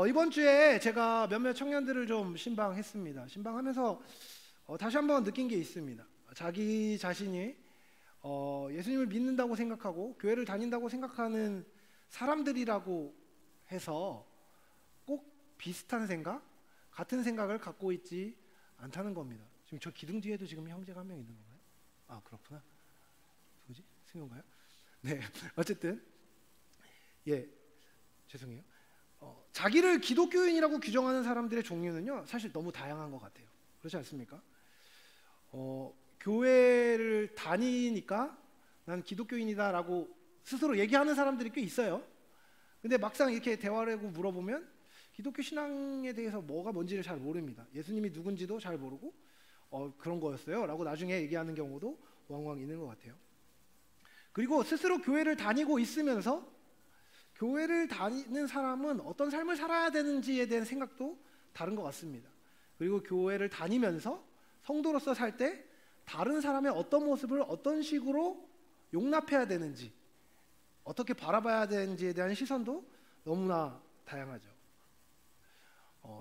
이번 주에 제가 몇몇 청년들을 좀 신방했습니다. 신방하면서 다시 한번 느낀 게 있습니다. 자기 자신이 예수님을 믿는다고 생각하고 교회를 다닌다고 생각하는 사람들이라고 해서 꼭 비슷한 생각, 같은 생각을 갖고 있지 않다는 겁니다. 지금 저 기둥 뒤에도 지금 형제가 한 명 있는 건가요? 아, 그렇구나. 누구지? 승용가요? 네, 어쨌든 죄송해요. 자기를 기독교인이라고 규정하는 사람들의 종류는요, 사실 너무 다양한 것 같아요. 그렇지 않습니까? 교회를 다니니까 난 기독교인이다라고 스스로 얘기하는 사람들이 꽤 있어요. 근데 막상 이렇게 대화를 하고 물어보면 기독교 신앙에 대해서 뭐가 뭔지를 잘 모릅니다. 예수님이 누군지도 잘 모르고 그런 거였어요 라고 나중에 얘기하는 경우도 왕왕 있는 것 같아요. 그리고 스스로 교회를 다니고 있으면서 교회를 다니는 사람은 어떤 삶을 살아야 되는지에 대한 생각도 다른 것 같습니다. 그리고 교회를 다니면서 성도로서 살 때 다른 사람의 어떤 모습을 어떤 식으로 용납해야 되는지, 어떻게 바라봐야 되는지에 대한 시선도 너무나 다양하죠.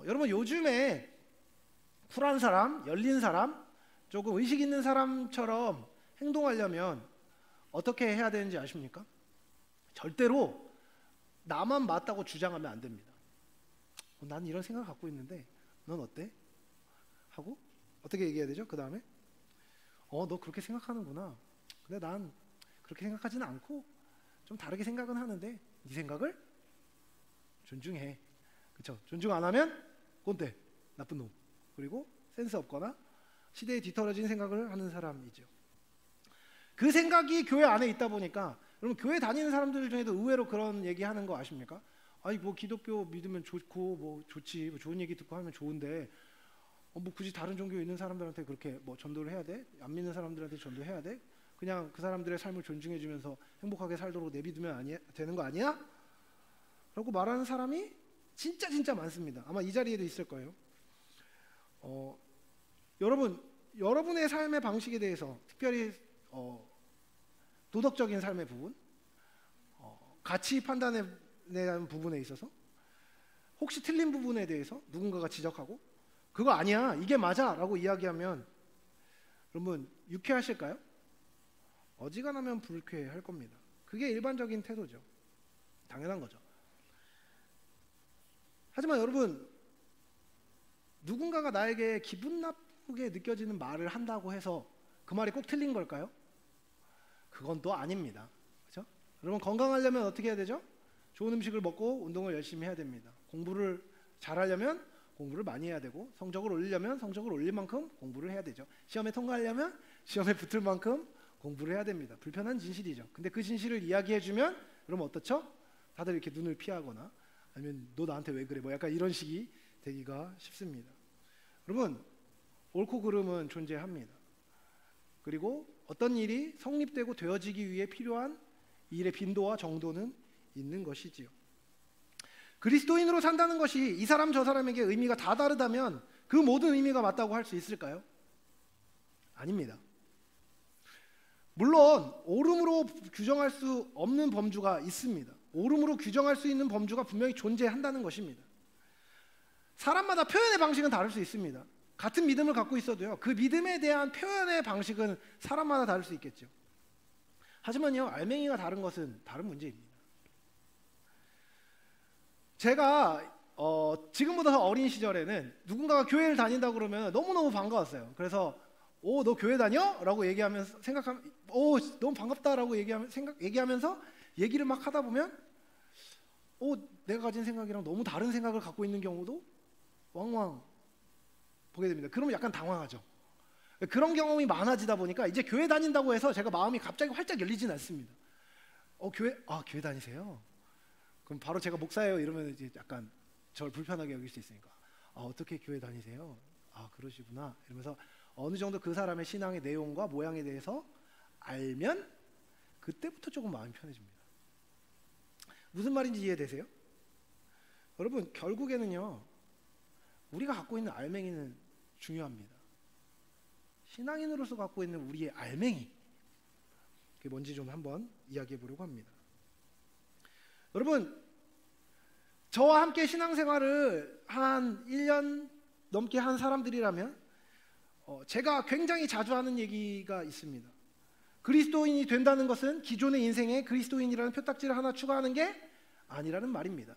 여러분, 요즘에 쿨한 사람, 열린 사람, 조금 의식 있는 사람처럼 행동하려면 어떻게 해야 되는지 아십니까? 절대로 나만 맞다고 주장하면 안 됩니다. 난 이런 생각을 갖고 있는데 넌 어때? 하고 어떻게 얘기해야 되죠? 그 다음에 너 그렇게 생각하는구나. 근데 난 그렇게 생각하지는 않고 좀 다르게 생각은 하는데 네 생각을 존중해. 그렇죠? 존중 안 하면 꼰대, 나쁜 놈, 그리고 센스 없거나 시대에 뒤떨어진 생각을 하는 사람이죠. 그 생각이 교회 안에 있다 보니까, 여러분, 교회 다니는 사람들 중에도 의외로 그런 얘기하는 거 아십니까? 아니 뭐 기독교 믿으면 좋고 뭐 좋지, 뭐 좋은 얘기 듣고 하면 좋은데 뭐 굳이 다른 종교에 있는 사람들한테 그렇게 뭐 전도를 해야 돼? 안 믿는 사람들한테 전도해야 돼? 그냥 그 사람들의 삶을 존중해주면서 행복하게 살도록 내비두면 되는 거 아니야? 라고 말하는 사람이 진짜 많습니다. 아마 이 자리에도 있을 거예요. 여러분의 삶의 방식에 대해서, 특별히 도덕적인 삶의 부분, 가치 판단에 대한 부분에 있어서 혹시 틀린 부분에 대해서 누군가가 지적하고 그거 아니야, 이게 맞아 라고 이야기하면 여러분 유쾌하실까요? 어지간하면 불쾌할 겁니다. 그게 일반적인 태도죠. 당연한 거죠. 하지만 여러분, 누군가가 나에게 기분 나쁘게 느껴지는 말을 한다고 해서 그 말이 꼭 틀린 걸까요? 그건 또 아닙니다. 그렇죠? 여러분, 건강하려면 어떻게 해야 되죠? 좋은 음식을 먹고 운동을 열심히 해야 됩니다. 공부를 잘하려면 공부를 많이 해야 되고, 성적을 올리려면 성적을 올릴 만큼 공부를 해야 되죠. 시험에 통과하려면 시험에 붙을 만큼 공부를 해야 됩니다. 불편한 진실이죠. 근데 그 진실을 이야기해주면 여러분 어떻죠? 다들 이렇게 눈을 피하거나 아니면 너 나한테 왜 그래? 뭐 약간 이런 식이 되기가 쉽습니다. 여러분, 옳고 그름은 존재합니다. 그리고 어떤 일이 성립되고 되어지기 위해 필요한 일의 빈도와 정도는 있는 것이지요. 그리스도인으로 산다는 것이 이 사람 저 사람에게 의미가 다 다르다면 그 모든 의미가 맞다고 할 수 있을까요? 아닙니다. 물론 옳음으로 규정할 수 없는 범주가 있습니다. 옳음으로 규정할 수 있는 범주가 분명히 존재한다는 것입니다. 사람마다 표현의 방식은 다를 수 있습니다. 같은 믿음을 갖고 있어도요, 그 믿음에 대한 표현의 방식은 사람마다 다를 수 있겠죠. 하지만요, 알맹이가 다른 것은 다른 문제입니다. 제가 지금보다 더 어린 시절에는 누군가가 교회를 다닌다고 그러면 너무너무 반가웠어요. 그래서 너 교회 다녀? 라고 얘기하면서 너무 반갑다라고 얘기하면서 얘기를 막 하다 보면 내가 가진 생각이랑 너무 다른 생각을 갖고 있는 경우도 왕왕 보게 됩니다. 그러면 약간 당황하죠. 그런 경험이 많아지다 보니까 이제 교회 다닌다고 해서 제가 마음이 갑자기 활짝 열리진 않습니다. 교회 다니세요? 그럼 바로 제가 목사예요 이러면 이제 약간 저를 불편하게 여길 수 있으니까 어떻게 교회 다니세요? 그러시구나 이러면서 어느 정도 그 사람의 신앙의 내용과 모양에 대해서 알면 그때부터 조금 마음이 편해집니다. 무슨 말인지 이해되세요? 여러분, 결국에는요, 우리가 갖고 있는 알맹이는 중요합니다. 신앙인으로서 갖고 있는 우리의 알맹이, 그게 뭔지 좀 한번 이야기해 보려고 합니다. 여러분, 저와 함께 신앙생활을 한 1년 넘게 한 사람들이라면 제가 굉장히 자주 하는 얘기가 있습니다. 그리스도인이 된다는 것은 기존의 인생에 그리스도인이라는 표딱지를 하나 추가하는 게 아니라는 말입니다.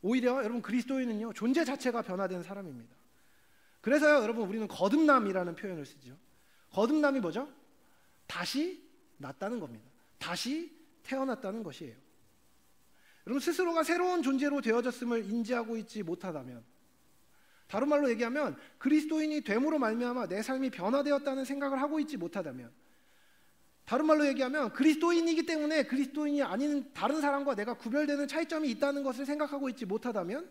오히려 여러분, 그리스도인은요, 존재 자체가 변화된 사람입니다. 그래서요, 여러분, 우리는 거듭남이라는 표현을 쓰죠. 거듭남이 뭐죠? 다시 났다는 겁니다. 다시 태어났다는 것이에요. 여러분, 스스로가 새로운 존재로 되어졌음을 인지하고 있지 못하다면, 다른 말로 얘기하면 그리스도인이 됨으로 말미암아 내 삶이 변화되었다는 생각을 하고 있지 못하다면, 다른 말로 얘기하면 그리스도인이기 때문에 그리스도인이 아닌 다른 사람과 내가 구별되는 차이점이 있다는 것을 생각하고 있지 못하다면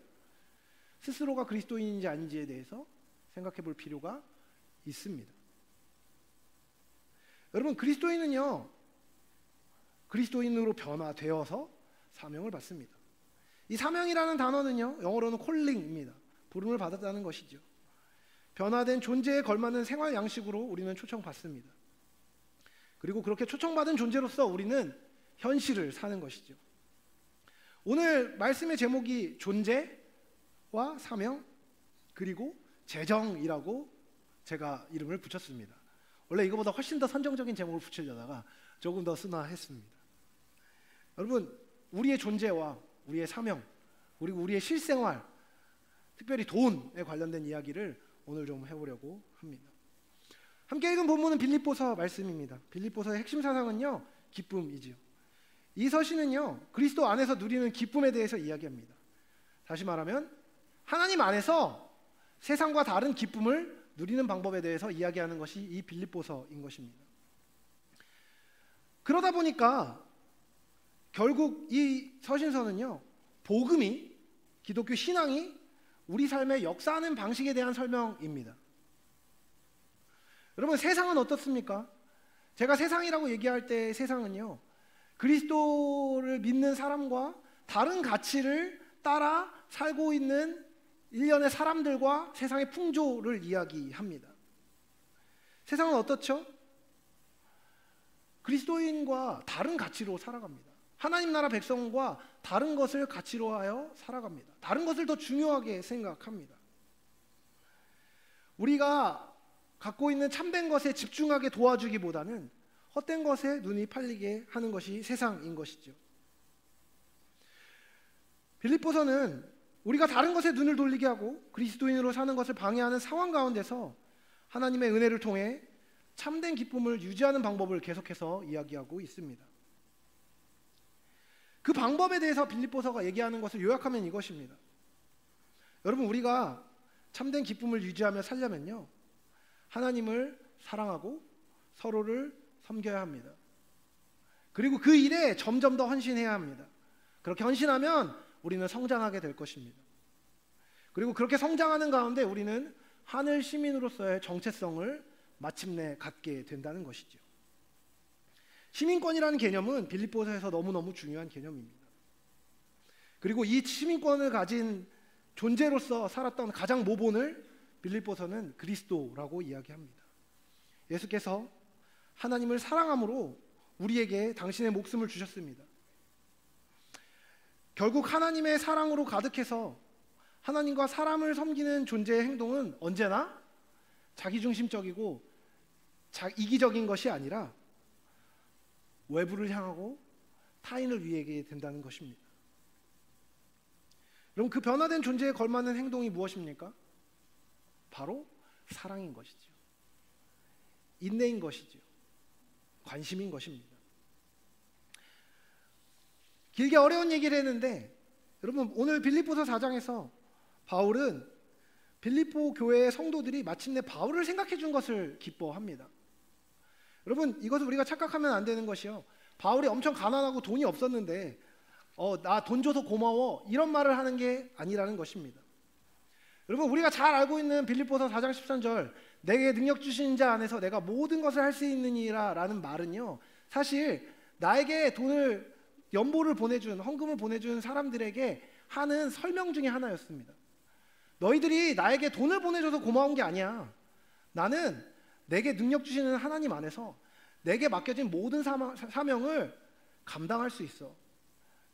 스스로가 그리스도인인지 아닌지에 대해서 생각해 볼 필요가 있습니다. 여러분, 그리스도인은요, 그리스도인으로 변화되어서 사명을 받습니다. 이 사명이라는 단어는요, 영어로는 콜링입니다. 부름을 받았다는 것이죠. 변화된 존재에 걸맞는 생활 양식으로 우리는 초청받습니다. 그리고 그렇게 초청받은 존재로서 우리는 현실을 사는 것이죠. 오늘 말씀의 제목이 존재와 사명 그리고 재정이라고 제가 이름을 붙였습니다. 원래 이거보다 훨씬 더 선정적인 제목을 붙이려다가 조금 더 순화했습니다. 여러분, 우리의 존재와 우리의 사명 그리고 우리의 실생활, 특별히 돈에 관련된 이야기를 오늘 좀 해보려고 합니다. 함께 읽은 본문은 빌립보서 말씀입니다. 빌립보서의 핵심 사상은요, 기쁨이지요. 이 서신은요, 그리스도 안에서 누리는 기쁨에 대해서 이야기합니다. 다시 말하면 하나님 안에서 세상과 다른 기쁨을 누리는 방법에 대해서 이야기하는 것이 이 빌립보서인 것입니다. 그러다 보니까 결국 이 서신서는요, 복음이, 기독교 신앙이 우리 삶에 역사하는 방식에 대한 설명입니다. 여러분, 세상은 어떻습니까? 제가 세상이라고 얘기할 때 세상은요, 그리스도를 믿는 사람과 다른 가치를 따라 살고 있는 일련의 사람들과 세상의 풍조를 이야기합니다. 세상은 어떻죠? 그리스도인과 다른 가치로 살아갑니다. 하나님 나라 백성과 다른 것을 가치로 하여 살아갑니다. 다른 것을 더 중요하게 생각합니다. 우리가 갖고 있는 참된 것에 집중하게 도와주기보다는 헛된 것에 눈이 팔리게 하는 것이 세상인 것이죠. 빌립보서는 우리가 다른 것에 눈을 돌리게 하고 그리스도인으로 사는 것을 방해하는 상황 가운데서 하나님의 은혜를 통해 참된 기쁨을 유지하는 방법을 계속해서 이야기하고 있습니다. 그 방법에 대해서 빌립보서가 얘기하는 것을 요약하면 이것입니다. 여러분, 우리가 참된 기쁨을 유지하며 살려면요, 하나님을 사랑하고 서로를 섬겨야 합니다. 그리고 그 일에 점점 더 헌신해야 합니다. 그렇게 헌신하면 우리는 성장하게 될 것입니다. 그리고 그렇게 성장하는 가운데 우리는 하늘 시민으로서의 정체성을 마침내 갖게 된다는 것이죠. 시민권이라는 개념은 빌립보서에서 너무너무 중요한 개념입니다. 그리고 이 시민권을 가진 존재로서 살았던 가장 모본을 빌립보서는 그리스도라고 이야기합니다. 예수께서 하나님을 사랑함으로 우리에게 당신의 목숨을 주셨습니다. 결국 하나님의 사랑으로 가득해서 하나님과 사람을 섬기는 존재의 행동은 언제나 자기중심적이고 이기적인 것이 아니라 외부를 향하고 타인을 위하게 된다는 것입니다. 그럼 그 변화된 존재에 걸맞는 행동이 무엇입니까? 바로 사랑인 것이죠. 인내인 것이죠. 관심인 것입니다. 길게 어려운 얘기를 했는데, 여러분, 오늘 빌립보서 4장에서 바울은 빌립보 교회의 성도들이 마침내 바울을 생각해 준 것을 기뻐합니다. 여러분, 이것을 우리가 착각하면 안 되는 것이요, 바울이 엄청 가난하고 돈이 없었는데 나 돈 줘서 고마워 이런 말을 하는 게 아니라는 것입니다. 여러분, 우리가 잘 알고 있는 빌립보서 4장 13절 내게 능력 주신 자 안에서 내가 모든 것을 할 수 있느니라 라는 말은요, 사실 나에게 돈을, 연보를 보내준, 헌금을 보내준 사람들에게 하는 설명 중에 하나였습니다. 너희들이 나에게 돈을 보내줘서 고마운 게 아니야. 나는 내게 능력 주시는 하나님 안에서 내게 맡겨진 모든 사명을 감당할 수 있어.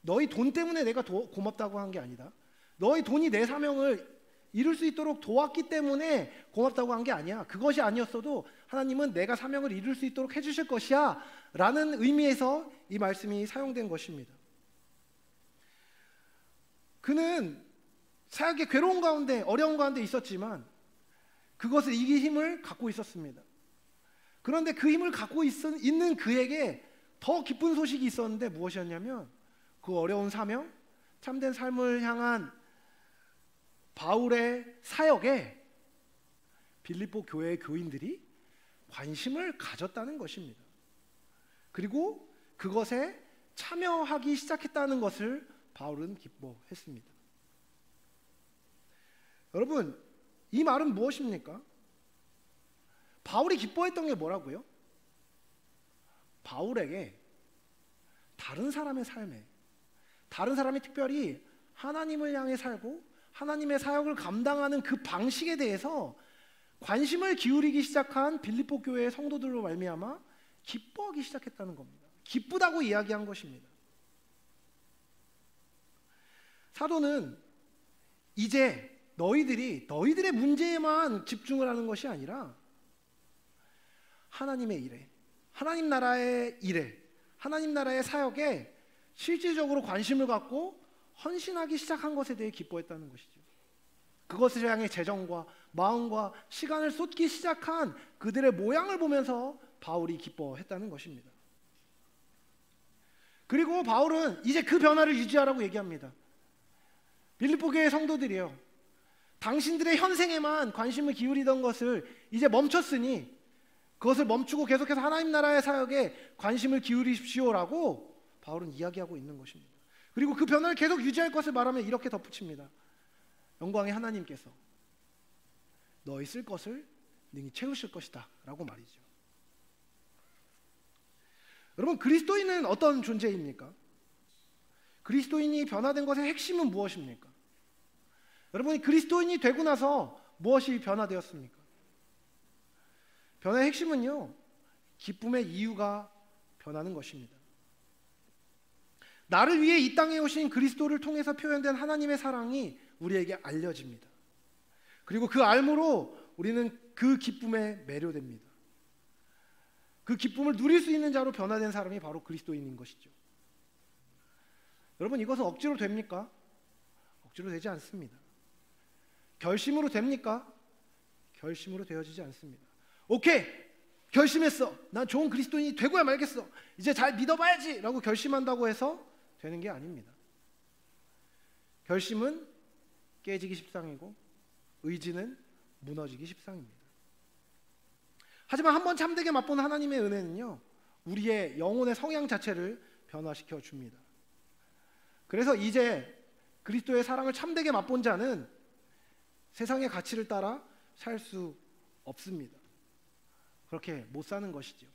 너희 돈 때문에 내가 고맙다고 한 게 아니다. 너희 돈이 내 사명을 이룰 수 있도록 도왔기 때문에 고맙다고 한 게 아니야. 그것이 아니었어도 하나님은 내가 사명을 이룰 수 있도록 해주실 것이야 라는 의미에서 이 말씀이 사용된 것입니다. 그는 사역의 괴로운 가운데, 어려운 가운데 있었지만 그것을 이길 힘을 갖고 있었습니다. 그런데 그 힘을 갖고 있는 그에게 더 기쁜 소식이 있었는데 무엇이었냐면 그 어려운 사명, 참된 삶을 향한 바울의 사역에 빌립보 교회의 교인들이 관심을 가졌다는 것입니다. 그리고 그것에 참여하기 시작했다는 것을 바울은 기뻐했습니다. 여러분, 이 말은 무엇입니까? 바울이 기뻐했던 게 뭐라고요? 바울에게 다른 사람의 삶에, 다른 사람이 특별히 하나님을 향해 살고 하나님의 사역을 감당하는 그 방식에 대해서 관심을 기울이기 시작한 빌립보 교회의 성도들로 말미암아 기뻐하기 시작했다는 겁니다. 기쁘다고 이야기한 것입니다. 사도는 이제 너희들의 문제에만 집중을 하는 것이 아니라 하나님의 일에, 하나님 나라의 일에, 하나님 나라의 사역에 실질적으로 관심을 갖고 헌신하기 시작한 것에 대해 기뻐했다는 것이죠. 그것을 향해 재정과 마음과 시간을 쏟기 시작한 그들의 모양을 보면서 바울이 기뻐했다는 것입니다. 그리고 바울은 이제 그 변화를 유지하라고 얘기합니다. 빌립보 교회 성도들이요, 당신들의 현생에만 관심을 기울이던 것을 이제 멈췄으니 그것을 멈추고 계속해서 하나님 나라의 사역에 관심을 기울이십시오라고 바울은 이야기하고 있는 것입니다. 그리고 그 변화를 계속 유지할 것을 말하면 이렇게 덧붙입니다. 영광의 하나님께서 너희 쓸 것을 능히 채우실 것이다 라고 말이죠. 여러분, 그리스도인은 어떤 존재입니까? 그리스도인이 변화된 것의 핵심은 무엇입니까? 여러분이 그리스도인이 되고 나서 무엇이 변화되었습니까? 변화의 핵심은요, 기쁨의 이유가 변하는 것입니다. 나를 위해 이 땅에 오신 그리스도를 통해서 표현된 하나님의 사랑이 우리에게 알려집니다. 그리고 그 알므로 우리는 그 기쁨에 매료됩니다. 그 기쁨을 누릴 수 있는 자로 변화된 사람이 바로 그리스도인인 것이죠. 여러분, 이것은 억지로 됩니까? 억지로 되지 않습니다. 결심으로 됩니까? 결심으로 되어지지 않습니다. 오케이, 결심했어. 난 좋은 그리스도인이 되고야 말겠어. 이제 잘 믿어봐야지 라고 결심한다고 해서 되는 게 아닙니다. 결심은 깨지기 십상이고 의지는 무너지기 십상입니다. 하지만 한번 참되게 맛본 하나님의 은혜는요, 우리의 영혼의 성향 자체를 변화시켜 줍니다. 그래서 이제 그리스도의 사랑을 참되게 맛본 자는 세상의 가치를 따라 살 수 없습니다. 그렇게 못 사는 것이죠.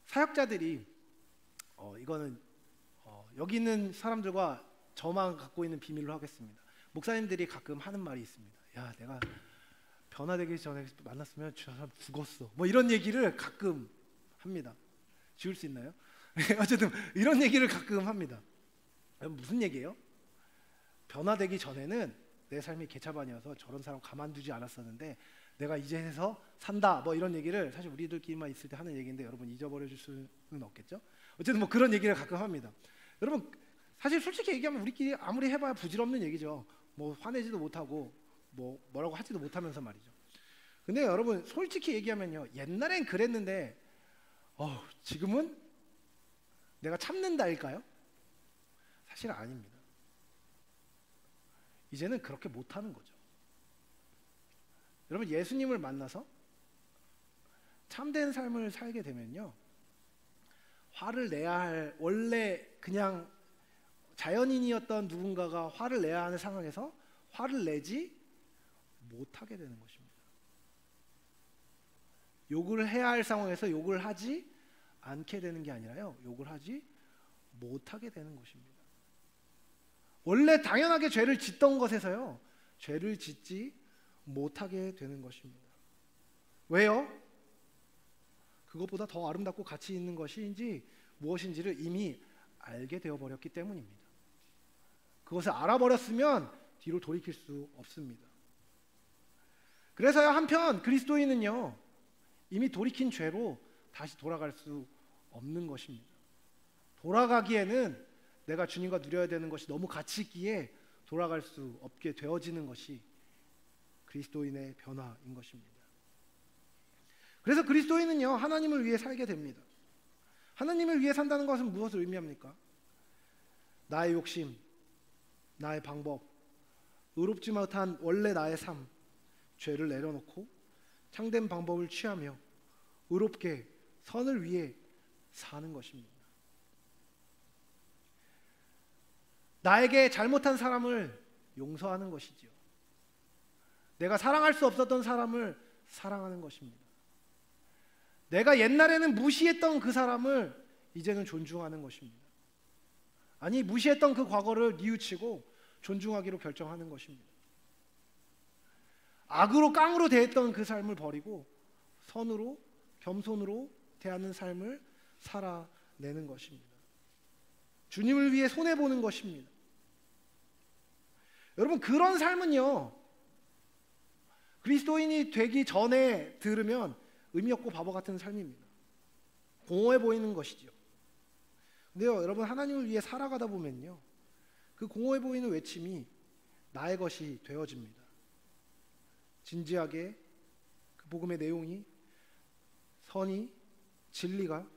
사역자들이 이거는 여기 있는 사람들과 저만 갖고 있는 비밀로 하겠습니다. 목사님들이 가끔 하는 말이 있습니다. 야, 내가 변화되기 전에 만났으면 저 사람 죽었어. 뭐 이런 얘기를 가끔 합니다. 지울 수 있나요? 어쨌든 이런 얘기를 가끔 합니다. 무슨 얘기예요? 변화되기 전에는 내 삶이 개차반이어서 저런 사람 가만두지 않았었는데 내가 이제 해서 산다, 뭐 이런 얘기를 사실 우리들끼리만 있을 때 하는 얘기인데 여러분 잊어버려 줄 수는 없겠죠? 어쨌든 뭐 그런 얘기를 가끔 합니다. 여러분, 사실 솔직히 얘기하면 우리끼리 아무리 해봐야 부질없는 얘기죠. 뭐 화내지도 못하고 뭐라고 하지도 못하면서 말이죠. 근데 여러분, 솔직히 얘기하면요, 옛날엔 그랬는데 지금은 내가 참는다일까요? 사실 아닙니다. 이제는 그렇게 못하는 거죠. 여러분, 예수님을 만나서 참된 삶을 살게 되면요, 화를 내야 할, 원래 그냥 자연인이었던 누군가가 화를 내야 하는 상황에서 화를 내지 못하게 되는 것입니다. 욕을 해야 할 상황에서 욕을 하지 않게 되는 게 아니라요, 욕을 하지 못하게 되는 것입니다. 원래 당연하게 죄를 짓던 것에서요, 죄를 짓지 못하게 되는 것입니다. 왜요? 그것보다 더 아름답고 가치 있는 것인지 무엇인지를 이미 알게 되어버렸기 때문입니다. 그것을 알아버렸으면 뒤로 돌이킬 수 없습니다. 그래서야 한편 그리스도인은요, 이미 돌이킨 죄로 다시 돌아갈 수 없는 것입니다. 돌아가기에는 내가 주님과 누려야 되는 것이 너무 가치 있기에 돌아갈 수 없게 되어지는 것이 그리스도인의 변화인 것입니다. 그래서 그리스도인은요, 하나님을 위해 살게 됩니다. 하나님을 위해 산다는 것은 무엇을 의미합니까? 나의 욕심, 나의 방법, 의롭지 못한 원래 나의 삶, 죄를 내려놓고 참된 방법을 취하며 의롭게 선을 위해 사는 것입니다. 나에게 잘못한 사람을 용서하는 것이지요. 내가 사랑할 수 없었던 사람을 사랑하는 것입니다. 내가 옛날에는 무시했던 그 사람을 이제는 존중하는 것입니다. 아니, 무시했던 그 과거를 뉘우치고 존중하기로 결정하는 것입니다. 악으로 깡으로 대했던 그 삶을 버리고 선으로 겸손으로 대하는 삶을 살아내는 것입니다. 주님을 위해 손해보는 것입니다. 여러분, 그런 삶은요, 그리스도인이 되기 전에 들으면 의미 없고 바보 같은 삶입니다. 공허해 보이는 것이죠. 근데요, 여러분, 하나님을 위해 살아가다 보면요, 그 공허해 보이는 외침이 나의 것이 되어집니다. 진지하게 그 복음의 내용이, 선이, 진리가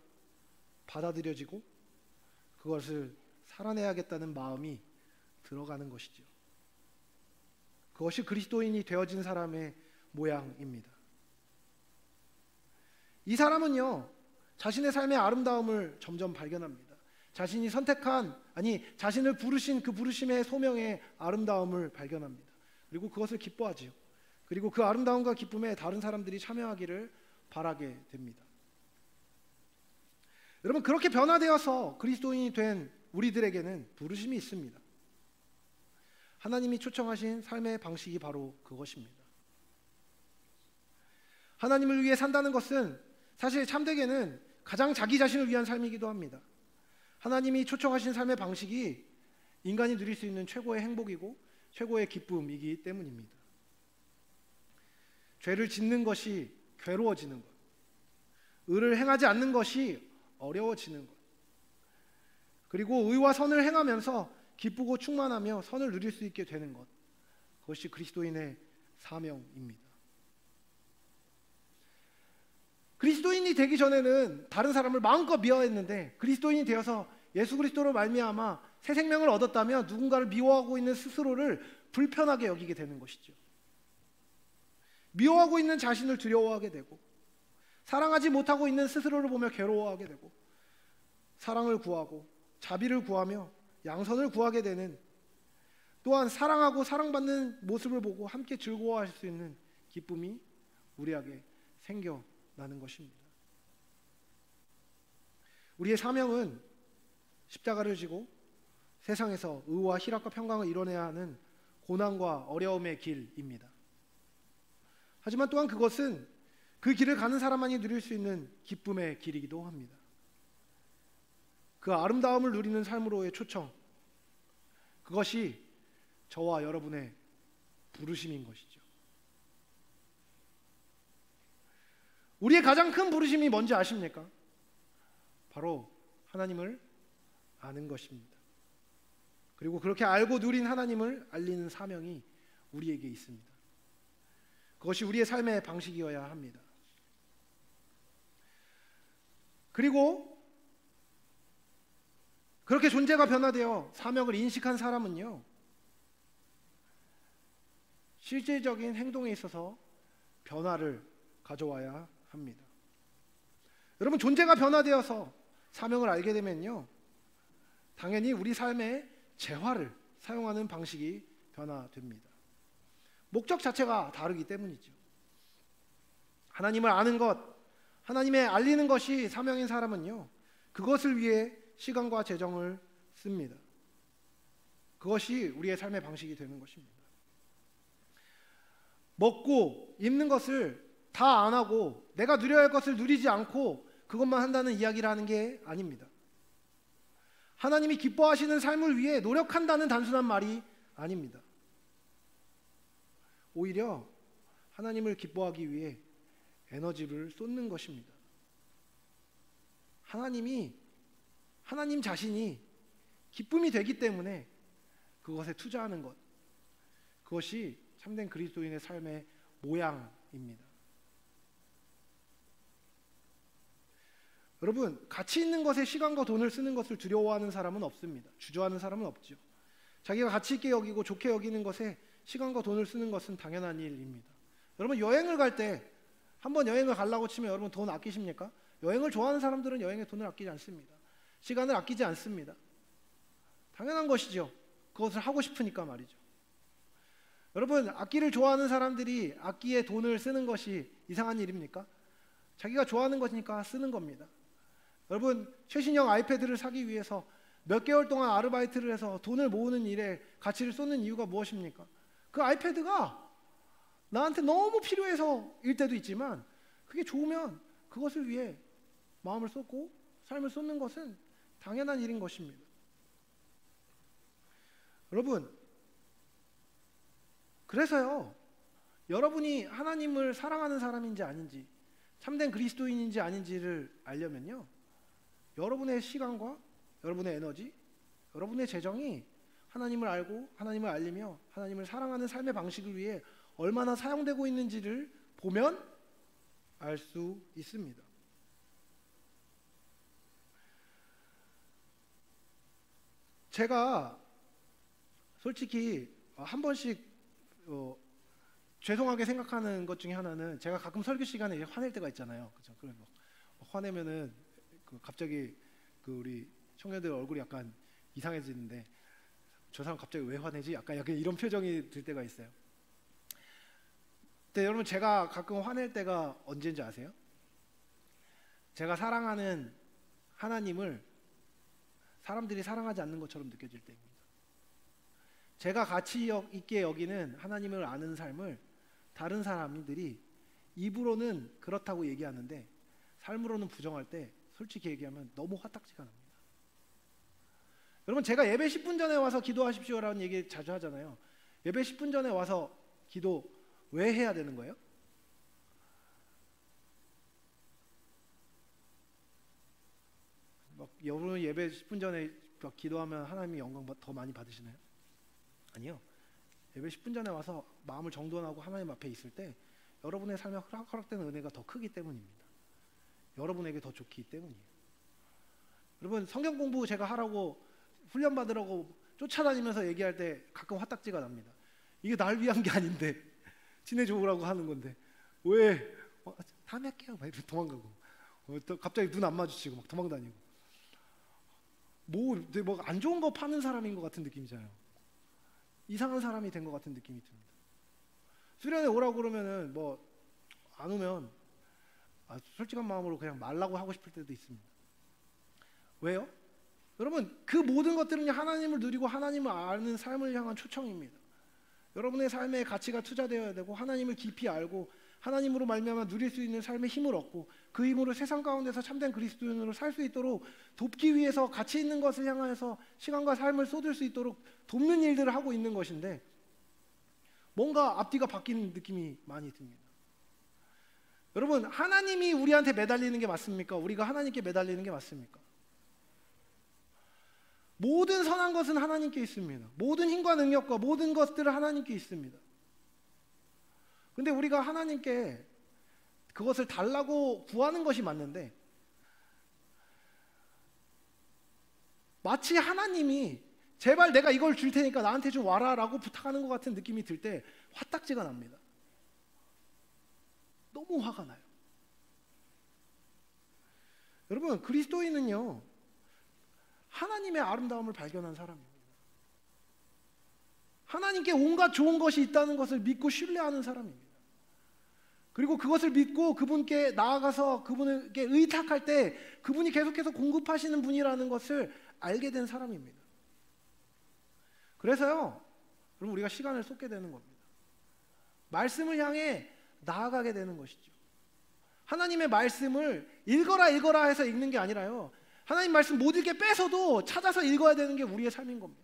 받아들여지고 그것을 살아내야겠다는 마음이 들어가는 것이죠. 그것이 그리스도인이 되어진 사람의 모양입니다. 이 사람은요, 자신의 삶의 아름다움을 점점 발견합니다. 자신이 선택한, 아니 자신을 부르신 그 부르심의 소명의 아름다움을 발견합니다. 그리고 그것을 기뻐하지요. 그리고 그 아름다움과 기쁨에 다른 사람들이 참여하기를 바라게 됩니다. 여러분, 그렇게 변화되어서 그리스도인이 된 우리들에게는 부르심이 있습니다. 하나님이 초청하신 삶의 방식이 바로 그것입니다. 하나님을 위해 산다는 것은 사실 참되게는 가장 자기 자신을 위한 삶이기도 합니다. 하나님이 초청하신 삶의 방식이 인간이 누릴 수 있는 최고의 행복이고 최고의 기쁨이기 때문입니다. 죄를 짓는 것이 괴로워지는 것, 의를 행하지 않는 것이 어려워지는 것, 그리고 의와 선을 행하면서 기쁘고 충만하며 선을 누릴 수 있게 되는 것, 그것이 그리스도인의 사명입니다. 그리스도인이 되기 전에는 다른 사람을 마음껏 미워했는데 그리스도인이 되어서 예수 그리스도로 말미암아 새 생명을 얻었다면 누군가를 미워하고 있는 스스로를 불편하게 여기게 되는 것이죠. 미워하고 있는 자신을 두려워하게 되고 사랑하지 못하고 있는 스스로를 보며 괴로워하게 되고 사랑을 구하고 자비를 구하며 양선을 구하게 되는, 또한 사랑하고 사랑받는 모습을 보고 함께 즐거워할 수 있는 기쁨이 우리에게 생겨나는 것입니다. 우리의 사명은 십자가를 지고 세상에서 의와 희락과 평강을 이뤄내야 하는 고난과 어려움의 길입니다. 하지만 또한 그것은 그 길을 가는 사람만이 누릴 수 있는 기쁨의 길이기도 합니다. 그 아름다움을 누리는 삶으로의 초청, 그것이 저와 여러분의 부르심인 것이죠. 우리의 가장 큰 부르심이 뭔지 아십니까? 바로 하나님을 아는 것입니다. 그리고 그렇게 알고 누린 하나님을 알리는 사명이 우리에게 있습니다. 그것이 우리의 삶의 방식이어야 합니다. 그리고 그렇게 존재가 변화되어 사명을 인식한 사람은요, 실질적인 행동에 있어서 변화를 가져와야 합니다. 여러분, 존재가 변화되어서 사명을 알게 되면요, 당연히 우리 삶의 재화를 사용하는 방식이 변화됩니다. 목적 자체가 다르기 때문이죠. 하나님을 아는 것, 하나님의 알리는 것이 사명인 사람은요, 그것을 위해 시간과 재정을 씁니다. 그것이 우리의 삶의 방식이 되는 것입니다. 먹고 입는 것을 다 안 하고 내가 누려야 할 것을 누리지 않고 그것만 한다는 이야기를 하는 게 아닙니다. 하나님이 기뻐하시는 삶을 위해 노력한다는 단순한 말이 아닙니다. 오히려 하나님을 기뻐하기 위해 에너지를 쏟는 것입니다. 하나님 자신이 기쁨이 되기 때문에 그것에 투자하는 것, 그것이 참된 그리스도인의 삶의 모양입니다. 여러분, 가치 있는 것에 시간과 돈을 쓰는 것을 두려워하는 사람은 없습니다. 주저하는 사람은 없죠. 자기가 가치 있게 여기고 좋게 여기는 것에 시간과 돈을 쓰는 것은 당연한 일입니다. 여러분, 여행을 갈 때 한번 여행을 가려고 치면 여러분 돈 아끼십니까? 여행을 좋아하는 사람들은 여행에 돈을 아끼지 않습니다. 시간을 아끼지 않습니다. 당연한 것이죠. 그것을 하고 싶으니까 말이죠. 여러분, 악기를 좋아하는 사람들이 악기에 돈을 쓰는 것이 이상한 일입니까? 자기가 좋아하는 것이니까 쓰는 겁니다. 여러분, 최신형 아이패드를 사기 위해서 몇 개월 동안 아르바이트를 해서 돈을 모으는 일에 가치를 쏟는 이유가 무엇입니까? 그 아이패드가 나한테 너무 필요해서일 때도 있지만, 그게 좋으면 그것을 위해 마음을 쏟고 삶을 쏟는 것은 당연한 일인 것입니다. 여러분, 그래서요, 여러분이 하나님을 사랑하는 사람인지 아닌지, 참된 그리스도인인지 아닌지를 알려면요, 여러분의 시간과 여러분의 에너지, 여러분의 재정이 하나님을 알고 하나님을 알리며 하나님을 사랑하는 삶의 방식을 위해 얼마나 사용되고 있는지를 보면 알 수 있습니다. 제가 솔직히 한 번씩 죄송하게 생각하는 것 중에 하나는, 제가 가끔 설교 시간에 화낼 때가 있잖아요. 그렇죠? 그래서 화내면은 갑자기 우리 청년들 얼굴이 약간 이상해지는데, 저 사람 갑자기 왜 화내지? 약간 이런 표정이 들 때가 있어요. 근데 여러분, 제가 가끔 화낼 때가 언제인지 아세요? 제가 사랑하는 하나님을 사람들이 사랑하지 않는 것처럼 느껴질 때입니다. 제가 가치 있게 여기는 하나님을 아는 삶을 다른 사람들이 입으로는 그렇다고 얘기하는데 삶으로는 부정할 때, 솔직히 얘기하면 너무 화딱지가 납니다. 여러분, 제가 예배 10분 전에 와서 기도하십시오라는 얘기 자주 하잖아요. 예배 10분 전에 와서 기도 왜 해야 되는 거예요? 여러분, 예배 10분 전에 기도하면 하나님이 영광 더 많이 받으시나요? 아니요. 예배 10분 전에 와서 마음을 정돈하고 하나님 앞에 있을 때 여러분의 삶에 허락되는 은혜가 더 크기 때문입니다. 여러분에게 더 좋기 때문이에요. 여러분, 성경 공부 제가 하라고 훈련 받으라고 쫓아다니면서 얘기할 때 가끔 화딱지가 납니다. 이게 날 위한 게 아닌데, 친해져오라고 하는 건데 왜 다음에 할게요 막 이러고 도망가고, 또 갑자기 눈 안 마주치고 막 도망다니고, 뭐 안 좋은 거 파는 사람인 것 같은 느낌이잖아요. 이상한 사람이 된 것 같은 느낌이 듭니다. 수련회 오라고 그러면은 안 오면 솔직한 마음으로 그냥 말라고 하고 싶을 때도 있습니다. 왜요? 여러분, 그 모든 것들은 하나님을 누리고 하나님을 아는 삶을 향한 초청입니다. 여러분의 삶에 가치가 투자되어야 되고, 하나님을 깊이 알고 하나님으로 말미암아 누릴 수 있는 삶의 힘을 얻고, 그 힘으로 세상 가운데서 참된 그리스도인으로 살 수 있도록 돕기 위해서 가치 있는 것을 향해서 시간과 삶을 쏟을 수 있도록 돕는 일들을 하고 있는 것인데, 뭔가 앞뒤가 바뀌는 느낌이 많이 듭니다. 여러분, 하나님이 우리한테 매달리는 게 맞습니까? 우리가 하나님께 매달리는 게 맞습니까? 모든 선한 것은 하나님께 있습니다. 모든 힘과 능력과 모든 것들은 하나님께 있습니다. 근데 우리가 하나님께 그것을 달라고 구하는 것이 맞는데, 마치 하나님이 제발 내가 이걸 줄 테니까 나한테 좀 와라 라고 부탁하는 것 같은 느낌이 들 때 화딱지가 납니다. 너무 화가 나요. 여러분, 그리스도인은요, 하나님의 아름다움을 발견한 사람입니다. 하나님께 온갖 좋은 것이 있다는 것을 믿고 신뢰하는 사람입니다. 그리고 그것을 믿고 그분께 나아가서 그분에게 의탁할 때 그분이 계속해서 공급하시는 분이라는 것을 알게 된 사람입니다. 그래서요, 여러분, 우리가 시간을 쏟게 되는 겁니다. 말씀을 향해 나아가게 되는 것이죠. 하나님의 말씀을 읽어라 해서 읽는 게 아니라요, 하나님 말씀 못 읽게 뺏어도 찾아서 읽어야 되는 게 우리의 삶인 겁니다.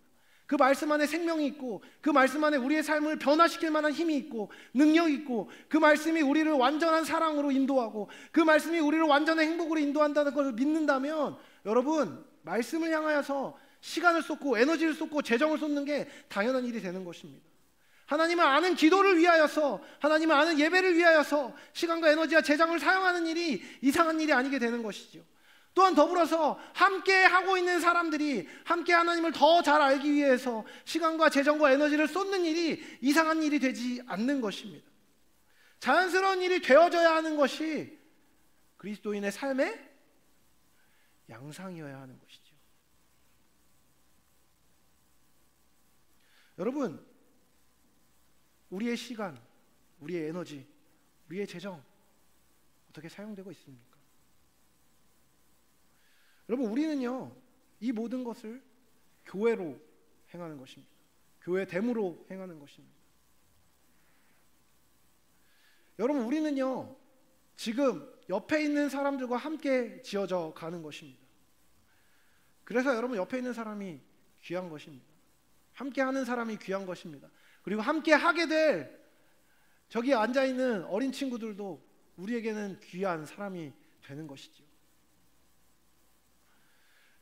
그 말씀 안에 생명이 있고, 그 말씀 안에 우리의 삶을 변화시킬 만한 힘이 있고 능력이 있고, 그 말씀이 우리를 완전한 사랑으로 인도하고, 그 말씀이 우리를 완전한 행복으로 인도한다는 것을 믿는다면, 여러분, 말씀을 향하여서 시간을 쏟고 에너지를 쏟고 재정을 쏟는 게 당연한 일이 되는 것입니다. 하나님을 아는 기도를 위하여서, 하나님을 아는 예배를 위하여서 시간과 에너지와 재정을 사용하는 일이 이상한 일이 아니게 되는 것이죠. 또한 더불어서 함께 하고 있는 사람들이 함께 하나님을 더 잘 알기 위해서 시간과 재정과 에너지를 쏟는 일이 이상한 일이 되지 않는 것입니다. 자연스러운 일이 되어져야 하는 것이 그리스도인의 삶의 양상이어야 하는 것이죠. 여러분, 우리의 시간, 우리의 에너지, 우리의 재정 어떻게 사용되고 있습니까? 여러분, 우리는요, 이 모든 것을 교회로 행하는 것입니다. 교회됨으로 행하는 것입니다. 여러분, 우리는요, 지금 옆에 있는 사람들과 함께 지어져 가는 것입니다. 그래서 여러분, 옆에 있는 사람이 귀한 것입니다. 함께 하는 사람이 귀한 것입니다. 그리고 함께 하게 될 저기 앉아있는 어린 친구들도 우리에게는 귀한 사람이 되는 것이죠.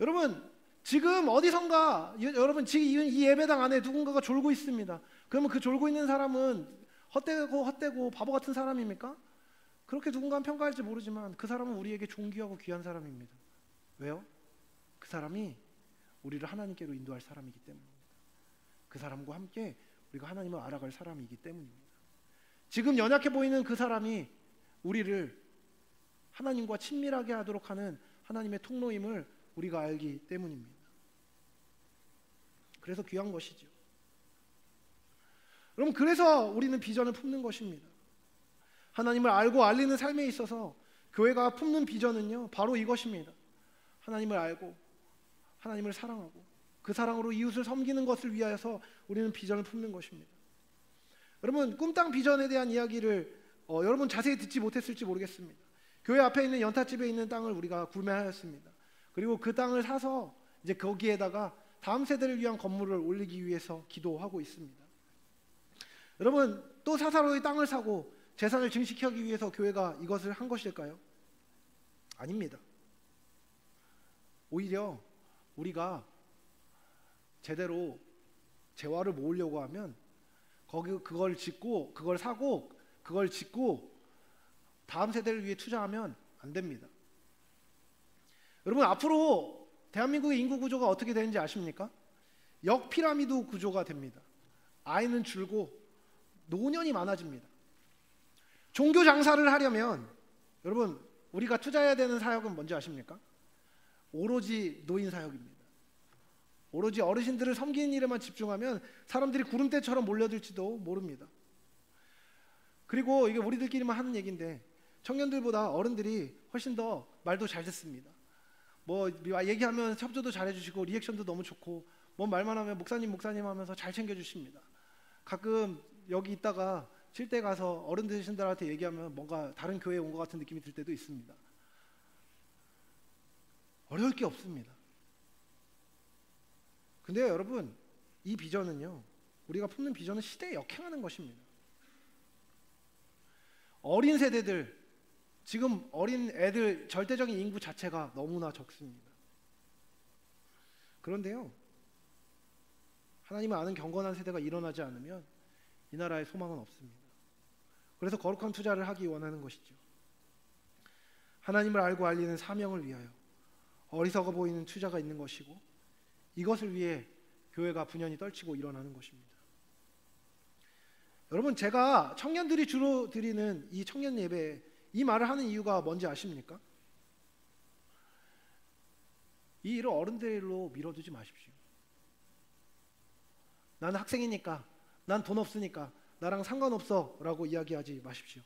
여러분, 지금 어디선가, 여러분 지금 이 예배당 안에 누군가가 졸고 있습니다. 그러면 그 졸고 있는 사람은 헛되고 바보 같은 사람입니까? 그렇게 누군가는 평가할지 모르지만 그 사람은 우리에게 존귀하고 귀한 사람입니다. 왜요? 그 사람이 우리를 하나님께로 인도할 사람이기 때문입니다. 그 사람과 함께 우리가 하나님을 알아갈 사람이기 때문입니다. 지금 연약해 보이는 그 사람이 우리를 하나님과 친밀하게 하도록 하는 하나님의 통로임을 우리가 알기 때문입니다. 그래서 귀한 것이죠. 여러분, 그래서 우리는 비전을 품는 것입니다. 하나님을 알고 알리는 삶에 있어서 교회가 품는 비전은요, 바로 이것입니다. 하나님을 알고 하나님을 사랑하고 그 사랑으로 이웃을 섬기는 것을 위하여서 우리는 비전을 품는 것입니다. 여러분, 꿈땅 비전에 대한 이야기를 여러분 자세히 듣지 못했을지 모르겠습니다. 교회 앞에 있는 연탄집에 있는 땅을 우리가 구매하였습니다. 그리고 그 땅을 사서 이제 거기에다가 다음 세대를 위한 건물을 올리기 위해서 기도하고 있습니다. 여러분, 또 사사로이 땅을 사고 재산을 증식하기 위해서 교회가 이것을 한 것일까요? 아닙니다. 오히려 우리가 제대로 재화를 모으려고 하면 그걸 짓고 그걸 사고 그걸 짓고 다음 세대를 위해 투자하면 안 됩니다. 여러분, 앞으로 대한민국의 인구 구조가 어떻게 되는지 아십니까? 역피라미드 구조가 됩니다. 아이는 줄고 노년이 많아집니다. 종교 장사를 하려면 여러분, 우리가 투자해야 되는 사역은 뭔지 아십니까? 오로지 노인 사역입니다. 오로지 어르신들을 섬기는 일에만 집중하면 사람들이 구름대처럼 몰려들지도 모릅니다. 그리고 이게 우리들끼리만 하는 얘기인데 청년들보다 어른들이 훨씬 더 말도 잘 듣습니다. 뭐 얘기하면 협조도 잘해주시고 리액션도 너무 좋고 뭐 말만 하면 목사님 하면서 잘 챙겨주십니다. 가끔 여기 있다가 쉴 때 가서 어른들신들한테 얘기하면 뭔가 다른 교회에 온 것 같은 느낌이 들 때도 있습니다. 어려울 게 없습니다. 근데 여러분, 이 비전은요, 우리가 품는 비전은 시대에 역행하는 것입니다. 어린 세대들, 지금 어린 애들 절대적인 인구 자체가 너무나 적습니다. 그런데요, 하나님을 아는 경건한 세대가 일어나지 않으면 이 나라에 소망은 없습니다. 그래서 거룩한 투자를 하기 원하는 것이죠. 하나님을 알고 알리는 사명을 위하여 어리석어 보이는 투자가 있는 것이고, 이것을 위해 교회가 분연히 떨치고 일어나는 것입니다. 여러분, 제가 청년들이 주로 드리는 이 청년 예배에 이 말을 하는 이유가 뭔지 아십니까? 이 일을 어른들로 밀어두지 마십시오. 나는 학생이니까, 난 돈 없으니까 나랑 상관없어 라고 이야기하지 마십시오.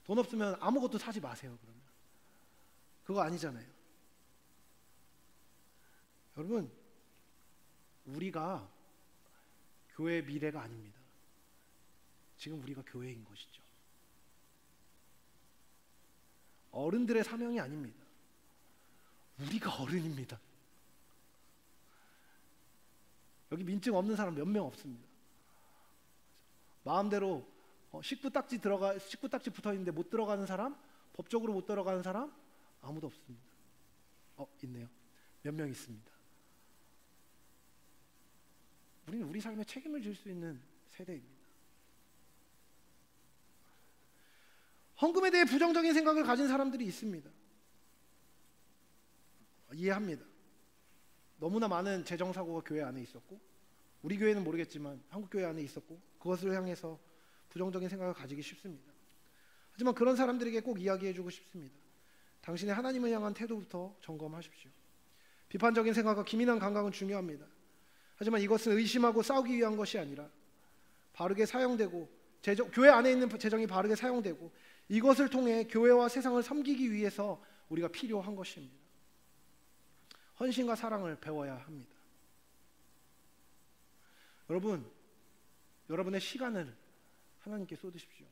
돈 없으면 아무것도 사지 마세요. 그러면 그거 아니잖아요. 여러분, 우리가 교회의 미래가 아닙니다. 지금 우리가 교회인 것이죠. 어른들의 사명이 아닙니다. 우리가 어른입니다. 여기 민증 없는 사람 몇 명 없습니다. 마음대로 식구 딱지 붙어 있는데 못 들어가는 사람, 법적으로 못 들어가는 사람 아무도 없습니다. 있네요. 몇 명 있습니다. 우리는 우리 삶에 책임을 질 수 있는 세대입니다. 헌금에 대해 부정적인 생각을 가진 사람들이 있습니다. 이해합니다. 너무나 많은 재정사고가 교회 안에 있었고, 우리 교회는 모르겠지만 한국 교회 안에 있었고, 그것을 향해서 부정적인 생각을 가지기 쉽습니다. 하지만 그런 사람들에게 꼭 이야기해주고 싶습니다. 당신의 하나님을 향한 태도부터 점검하십시오. 비판적인 생각과 기민한 감각은 중요합니다. 하지만 이것은 의심하고 싸우기 위한 것이 아니라 바르게 사용되고, 교회 안에 있는 재정이 바르게 사용되고, 이것을 통해 교회와 세상을 섬기기 위해서 우리가 필요한 것입니다. 헌신과 사랑을 배워야 합니다. 여러분, 여러분의 시간을 하나님께 쏟으십시오.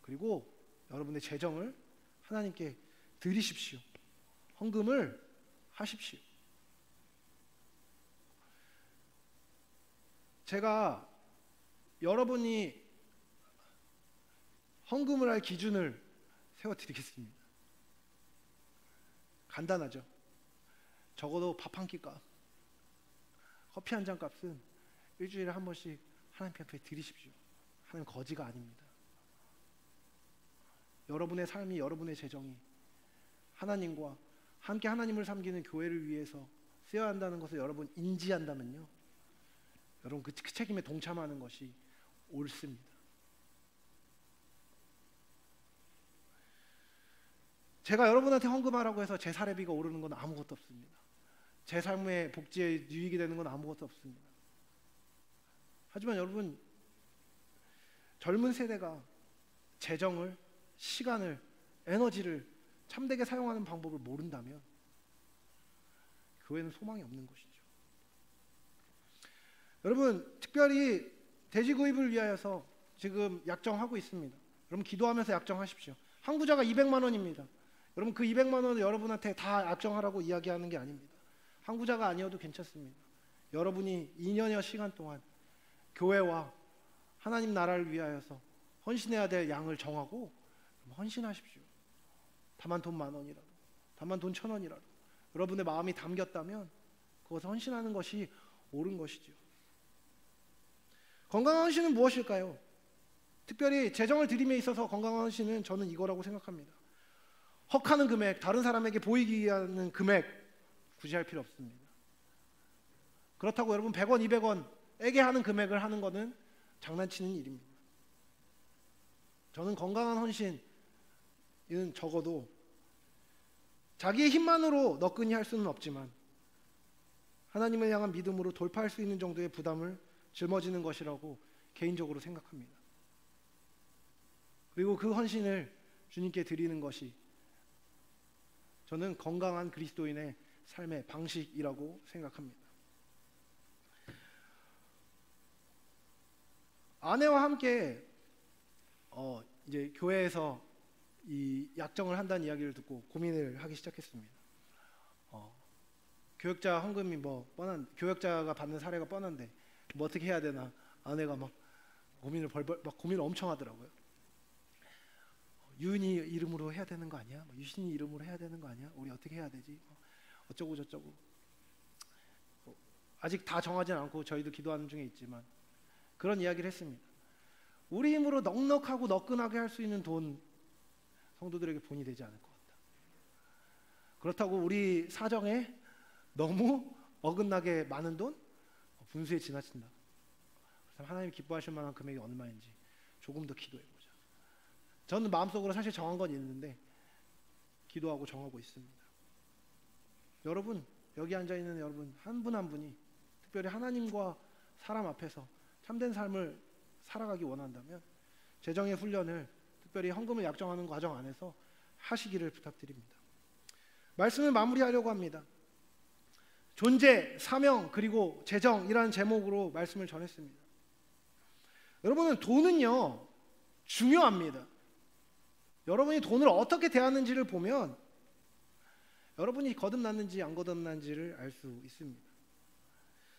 그리고 여러분의 재정을 하나님께 드리십시오. 헌금을 하십시오. 제가 여러분이 헌금을 할 기준을 세워드리겠습니다. 간단하죠. 적어도 밥 한 끼 값, 커피 한 잔 값은 일주일에 한 번씩 하나님 앞에 드리십시오. 하나님 거지가 아닙니다. 여러분의 삶이, 여러분의 재정이 하나님과 함께 하나님을 섬기는 교회를 위해서 쓰여야 한다는 것을 여러분 인지한다면요, 여러분 그 책임에 동참하는 것이 옳습니다. 제가 여러분한테 헌금하라고 해서 제 사례비가 오르는 건 아무것도 없습니다. 제 삶의 복지에 유익이 되는 건 아무것도 없습니다. 하지만 여러분, 젊은 세대가 재정을, 시간을, 에너지를 참되게 사용하는 방법을 모른다면 교회는 소망이 없는 것이죠. 여러분, 특별히 돼지 구입을 위하여서 지금 약정하고 있습니다. 여러분 기도하면서 약정하십시오. 한 구자가 200만 원입니다. 여러분 그 200만 원을 여러분한테 다 약정하라고 이야기하는 게 아닙니다. 한 구자가 아니어도 괜찮습니다. 여러분이 2년여 시간 동안 교회와 하나님 나라를 위하여서 헌신해야 될 양을 정하고 헌신하십시오. 다만 돈 10,000원이라도, 다만 돈 1,000원이라도 여러분의 마음이 담겼다면 그것을 헌신하는 것이 옳은 것이죠. 건강한 헌신은 무엇일까요? 특별히 재정을 드림에 있어서 건강한 헌신은 저는 이거라고 생각합니다. 헉하는 금액, 다른 사람에게 보이기 위한 금액 굳이 할 필요 없습니다. 그렇다고 여러분 100원, 200원 애게 하는 금액을 하는 것은 장난치는 일입니다. 저는 건강한 헌신은 적어도 자기의 힘만으로 너끈히 할 수는 없지만 하나님을 향한 믿음으로 돌파할 수 있는 정도의 부담을 짊어지는 것이라고 개인적으로 생각합니다. 그리고 그 헌신을 주님께 드리는 것이 저는 건강한 그리스도인의 삶의 방식이라고 생각합니다. 아내와 함께 이제 교회에서 이 약정을 한다는 이야기를 듣고 고민을 하기 시작했습니다. 교역자 헌금이 교역자가 받는 사례가 뻔한데 뭐 어떻게 해야 되나, 아내가 막 고민을 엄청 하더라고요. 유은이 이름으로 해야 되는 거 아니야? 유신이 이름으로 해야 되는 거 아니야? 우리 어떻게 해야 되지? 어쩌고 저쩌고. 아직 다 정하진 않고 저희도 기도하는 중에 있지만 그런 이야기를 했습니다. 우리 힘으로 넉넉하고 너끈하게 할 수 있는 돈 성도들에게 본이 되지 않을 것 같다. 그렇다고 우리 사정에 너무 어긋나게 많은 돈 분수에 지나친다. 그래서 하나님 기뻐하실 만한 금액이 얼마인지 조금 더 기도해보자. 저는 마음속으로 사실 정한 건 있는데 기도하고 정하고 있습니다. 여러분, 여기 앉아있는 여러분 한 분 한 분이 특별히 하나님과 사람 앞에서 참된 삶을 살아가기 원한다면 재정의 훈련을 특별히 헌금을 약정하는 과정 안에서 하시기를 부탁드립니다. 말씀을 마무리하려고 합니다. 존재, 사명, 그리고 재정이라는 제목으로 말씀을 전했습니다. 여러분은 돈은요 중요합니다. 여러분이 돈을 어떻게 대하는지를 보면 여러분이 거듭났는지 안 거듭났는지를 알 수 있습니다.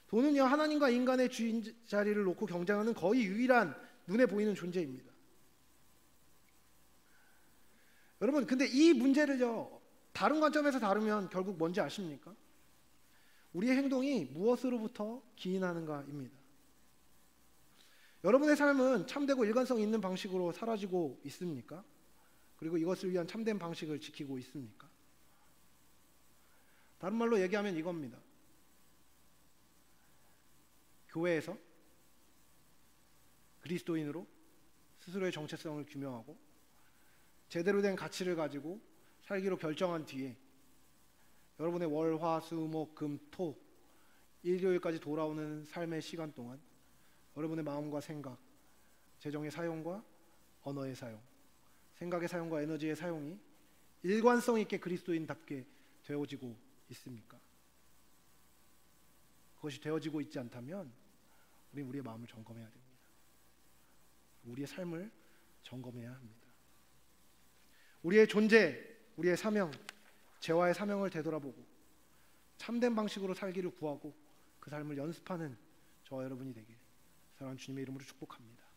돈은요, 하나님과 인간의 주인 자리를 놓고 경쟁하는 거의 유일한 눈에 보이는 존재입니다. 여러분, 근데 이 문제를요, 다른 관점에서 다루면 결국 뭔지 아십니까? 우리의 행동이 무엇으로부터 기인하는가입니다. 여러분의 삶은 참되고 일관성 있는 방식으로 사라지고 있습니까? 그리고 이것을 위한 참된 방식을 지키고 있습니까? 다른 말로 얘기하면 이겁니다. 교회에서 그리스도인으로 스스로의 정체성을 규명하고 제대로 된 가치를 가지고 살기로 결정한 뒤에 여러분의 월, 화, 수, 목, 금, 토, 일요일까지 돌아오는 삶의 시간 동안 여러분의 마음과 생각, 재정의 사용과 언어의 사용, 생각의 사용과 에너지의 사용이 일관성 있게 그리스도인답게 되어지고 있습니까? 그것이 되어지고 있지 않다면 우리는 우리의 마음을 점검해야 됩니다. 우리의 삶을 점검해야 합니다. 우리의 존재, 우리의 사명, 재화의 사명을 되돌아보고 참된 방식으로 살기를 구하고 그 삶을 연습하는 저와 여러분이 되길 사랑하는 주님의 이름으로 축복합니다.